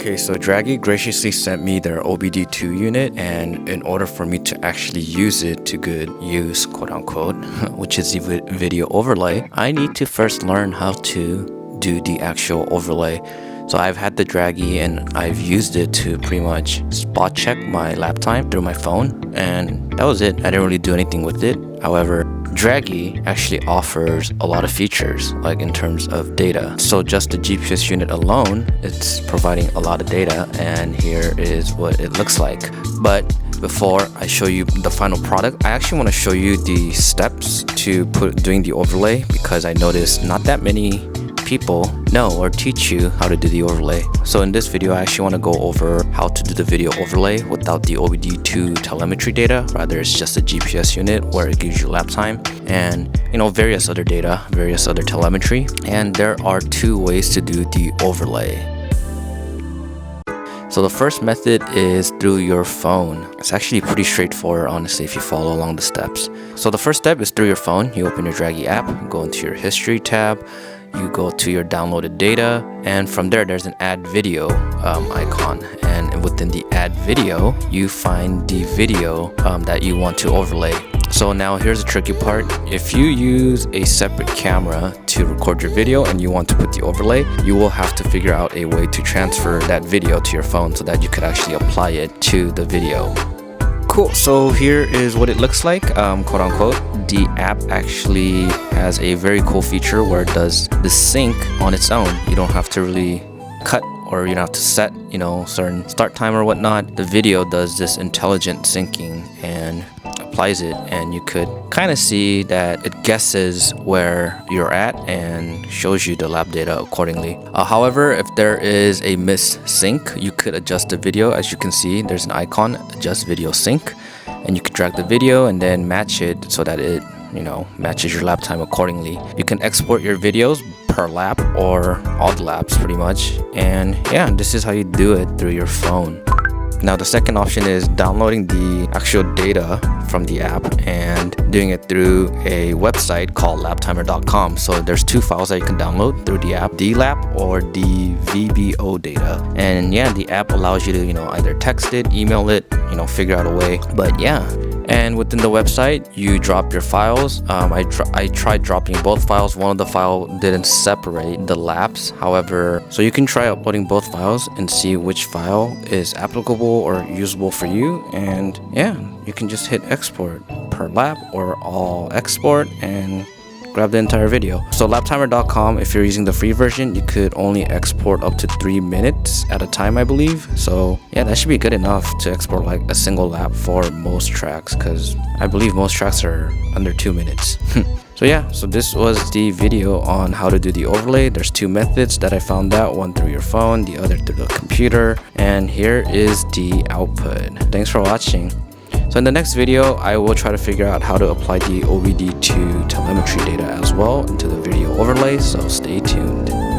Okay, so Dragy graciously sent me their OBD2 unit, and in order for me to actually use it to good use, quote unquote, which is the video overlay, I need to first learn how to do the actual overlay. So I've had the Dragy and I've used it to pretty much spot check my lap time through my phone, and that was it. I didn't really do anything with it. However, Dragy actually offers a lot of features, like in terms of data. So just the GPS unit alone, it's providing a lot of data, and here is what it looks like. But before I show you the final product, I actually want to show you the steps to doing the overlay, because I noticed not that many people know or teach you how to do the overlay. So in this video, I actually want to go over how to do the video overlay without the OBD2 telemetry data. Rather, it's just a GPS unit where it gives you lap time and various other data, various other telemetry. And there are two ways to do the overlay. So the first method is through your phone. It's actually pretty straightforward, honestly, if you follow along the steps. So the first step is through your phone. You open your Dragy app, go into your history tab, you go to your downloaded data, and from there's an add video icon, and within the add video you find the video that you want to overlay. So now here's the tricky part. If you use a separate camera to record your video and you want to put the overlay, you will have to figure out a way to transfer that video to your phone so that you could actually apply it to the video. Cool, so here is what it looks like, quote unquote. The app actually has a very cool feature where it does the sync on its own. You don't have to really cut, or you don't have to set, certain start time or whatnot. The video does this intelligent syncing and applies it, and you could kind of see that it guesses where you're at and shows you the lap data accordingly. However, if there is a mis-sync, you could adjust the video. As you can see, there's an icon, adjust video sync, and you could drag the video and then match it so that it matches your lap time accordingly. You can export your videos per lap or all the laps pretty much, and yeah, this is how you do it through your phone. Now the second option is downloading the actual data from the app and doing it through a website called laptimer.com. So there's two files that you can download through the app, the lap or the VBO data. And yeah, the app allows you to either text it, email it, figure out a way. But yeah, and within the website you drop your files. I tried dropping both files. One of the file didn't separate the laps. However, so you can try uploading both files and see which file is applicable or usable for you, and yeah, you can just hit export per lap or all export and grab the entire video. So laptimer.com, if you're using the free version, you could only export up to 3 minutes at a time, I believe. So yeah, that should be good enough to export like a single lap for most tracks, because I believe most tracks are under 2 minutes. So yeah, so this was the video on how to do the overlay. There's two methods that I found out, one through your phone, the other through the computer, and here is the output. Thanks for watching. So in the next video, I will try to figure out how to apply the OBD2 telemetry data as well into the video overlay, so stay tuned.